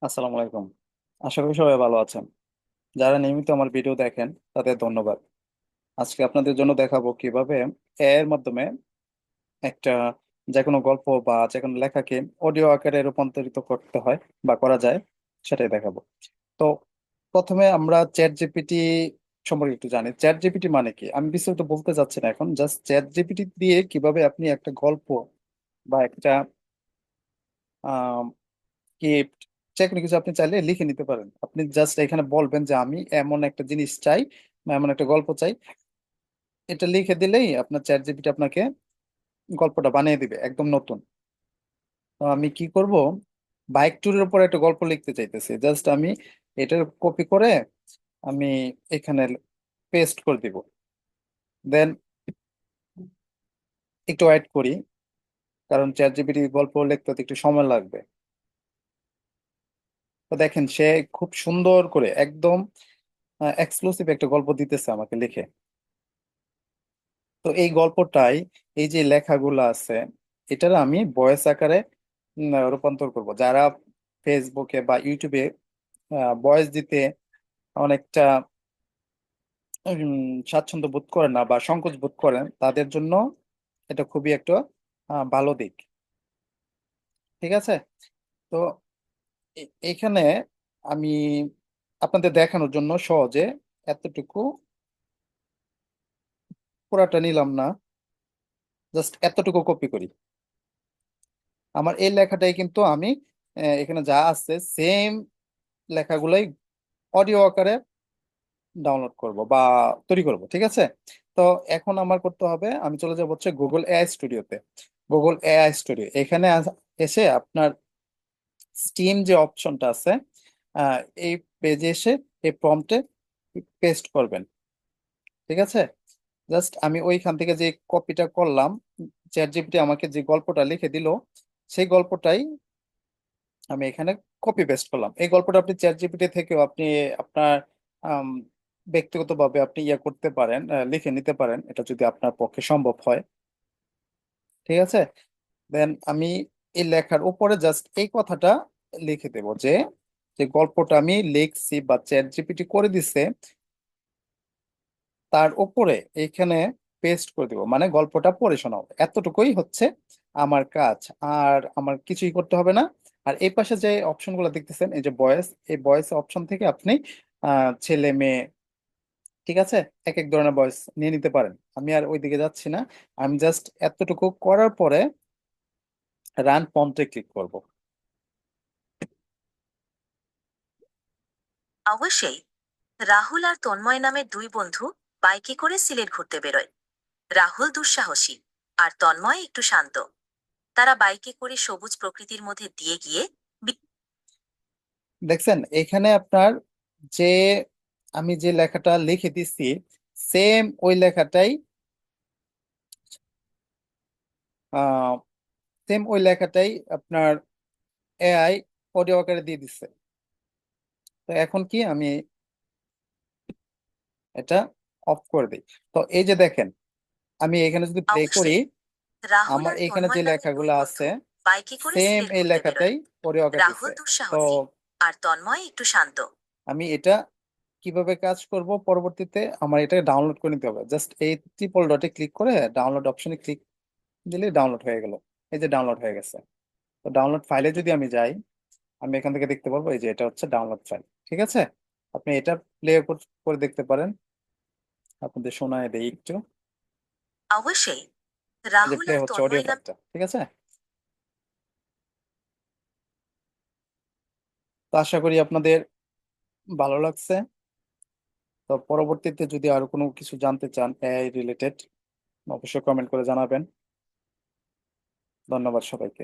আসসালামু আলাইকুম। আশা করি সবাই ভালো আছেন। যারা নিয়মিত আমার ভিডিও দেখেন তাদের ধন্যবাদ। আজকে আপনাদের জন্য দেখাবো কিভাবে এর মাধ্যমে একটা যে কোনো গল্প বা যে কোনো লেখাকে অডিও আকারে রূপান্তরিত করতে হয় বা করা যায়, সেটাই দেখাবো। তো প্রথমে আমরা চ্যাট জিপিটি সম্পর্কে একটু জানি। চ্যাট জিপিটি মানে কি আমি বিস্তারিত বলতে চাচ্ছি না এখন, জাস্ট চ্যাট জিপিটি দিয়ে কিভাবে আপনি একটা গল্প বা একটা গিফট যে কোনো কিছু আপনি চাইলে লিখে নিতে পারেন। আপনি জাস্ট এখানে বলবেন যে আমি এমন একটা জিনিস চাই বা এমন একটা গল্প চাই, এটা লিখে দিলেই আপনার চ্যাট জিপিটি আপনাকে গল্পটা বানিয়ে দিবে একদম নতুন। তো আমি কি করব, বাইক ট্যুরের উপর একটা গল্প লিখতে চাইতেছি, জাস্ট আমি এটার কপি করে আমি এখানে পেস্ট করে দিব। দেন একটু ওয়েট করি, কারণ চ্যাট জিপিটি গল্প লিখতে তো একটু সময় লাগবে। তো দেখেন সে খুব সুন্দর করে একদম এক্সক্লুসিভ একটা গল্প দিতেছে আমাকে লিখে। তো এই গল্পটাই, এই যে লেখাগুলো আছে, এটার আমি ভয়েস আকারে রূপান্তর করব। যারা ফেসবুকে বা ইউটিউবে ভয়েস দিতে অনেকটা উম, স্বাচ্ছন্দ্য বোধ করেন না বা সংকোচ বোধ করেন, তাদের জন্য এটা খুবই একটা ভালো দিক। ঠিক আছে। তো এখানে আমি আপনাদের দেখানোর জন্য সহজে এতটুকু পুরাটা নিলাম না, জাস্ট এতটুকু কপি করি। আমার এই লেখাটাই কিন্তু আমি এখানে যা আছে সেম লেখাগুলোই অডিও আকারে ডাউনলোড করব বা তৈরি করব। ঠিক আছে। তো এখন আমার করতে হবে, আমি চলে যাব হচ্ছে গুগল এআই স্টুডিওতে। গুগল এআই স্টুডিও এখানে এসে আপনার স্টিম যে অপশনটা আছে, আহ, এই পেজে এসে এই প্রম্পটে পেস্ট করবেন। ঠিক আছে। জাস্ট আমি ওইখান থেকে যে কপিটা করলাম, চ্যাট জিপিটি আমাকে যে গল্পটা লিখে দিল, সেই গল্পটাই আমি এখানে কপি পেস্ট করলাম। এই গল্পটা আপনি চ্যাট জিপিটি থেকেও আপনি আপনার আম, ব্যক্তিগতভাবে আপনি ইয়ে করতে পারেন, লিখে নিতে পারেন, এটা যদি আপনার পক্ষে সম্ভব হয়। ঠিক আছে। দেন আমি এই লেখার উপরে জাস্ট এই কথাটা লিখে দেব যে যে গল্পটা আমি লিখছি বা চ্যাট জিপিটি করে দিছে, তার উপরে এখানে পেস্ট করে দিব, মানে গল্পটা পড়ে শোনাও। এতটুকুই হচ্ছে আমার কাজ, আর আমার কিছুই করতে হবে না। আর এই পাশে যে অপশনগুলো দেখতেছেন, এই যে ভয়েস, এই ভয়েস অপশন থেকে আপনি ছেলে মেয়ে, ঠিক আছে, এক এক ধরনের ভয়েস নিয়ে নিতে পারেন। আমি আর ওইদিকে যাচ্ছি না, আমি জাস্ট এতটুকু করার পরে রান প্রম্পটে ক্লিক করব। অবশ্যই। রাহুল আর তন্ময় নামের দুই বন্ধু বাইকে করে সিলেট ঘুরতে বেরোয়। রাহুল দুঃসাহসী আর তন্ময় একটু শান্ত। তারা বাইকে করে সবুজ প্রকৃতির মধ্যে দিয়ে গিয়ে দেখছেন এখানে আপনার যে আমি যে লেখাটা লিখে দিচ্ছি, সেম ওই লেখাটাই সেম ওই লেখাটাই আপনার এআই অডিও আকারে দিয়ে দিচ্ছে। তো এখন কি আমি এটা অফ করে দিই। তো এই যে দেখেন, আমি এখানে যদি প্লে করি, অবশ্যই। রাহুল আমার আর এখানে যে তন্ময় নামের দুই লেখাগুলো আছে বন্ধু বাইকে করে সেম সিলেট এই ঘুরতে বেরোয়। লেখাটাই অডিও আকার রাহুল দিচ্ছে। তো দুঃসাহসী আর তন্ময় একটু শান্ত। আমি এটা কিভাবে কাজ করব, পরবর্তীতে আমার এটা ডাউনলোড করে নিতে হবে। জাস্ট এই ট্রিপল ডটে ক্লিক করে ডাউনলোড অপশনে ক্লিক দিলে ডাউনলোড হয়ে গেল। এই যে ডাউনলোড হয়ে গেছে। তো ডাউনলোড ফাইলে যদি আমি যাই, আমি এখান থেকে দেখতে পারবো এই যে এটা হচ্ছে ডাউনলোড ফাইল। ঠিক আছে। আপনি এটা প্লে করে দেখতে পারেন। আপনাদের শোনায় দেই একটু। অবশ্যই। এই যে রাহুল প্লে আর হচ্ছে অডিও তন্ময় নাম ফাইলটা। ঠিক আছে। তো আশা করি আপনাদের ভালো লাগছে। তো পরবর্তীতে যদি আরো কোনো কিছু জানতে চান এআই রিলেটেড, অবশ্যই কমেন্ট করে জানাবেন। ধন্যবাদ সবাইকে।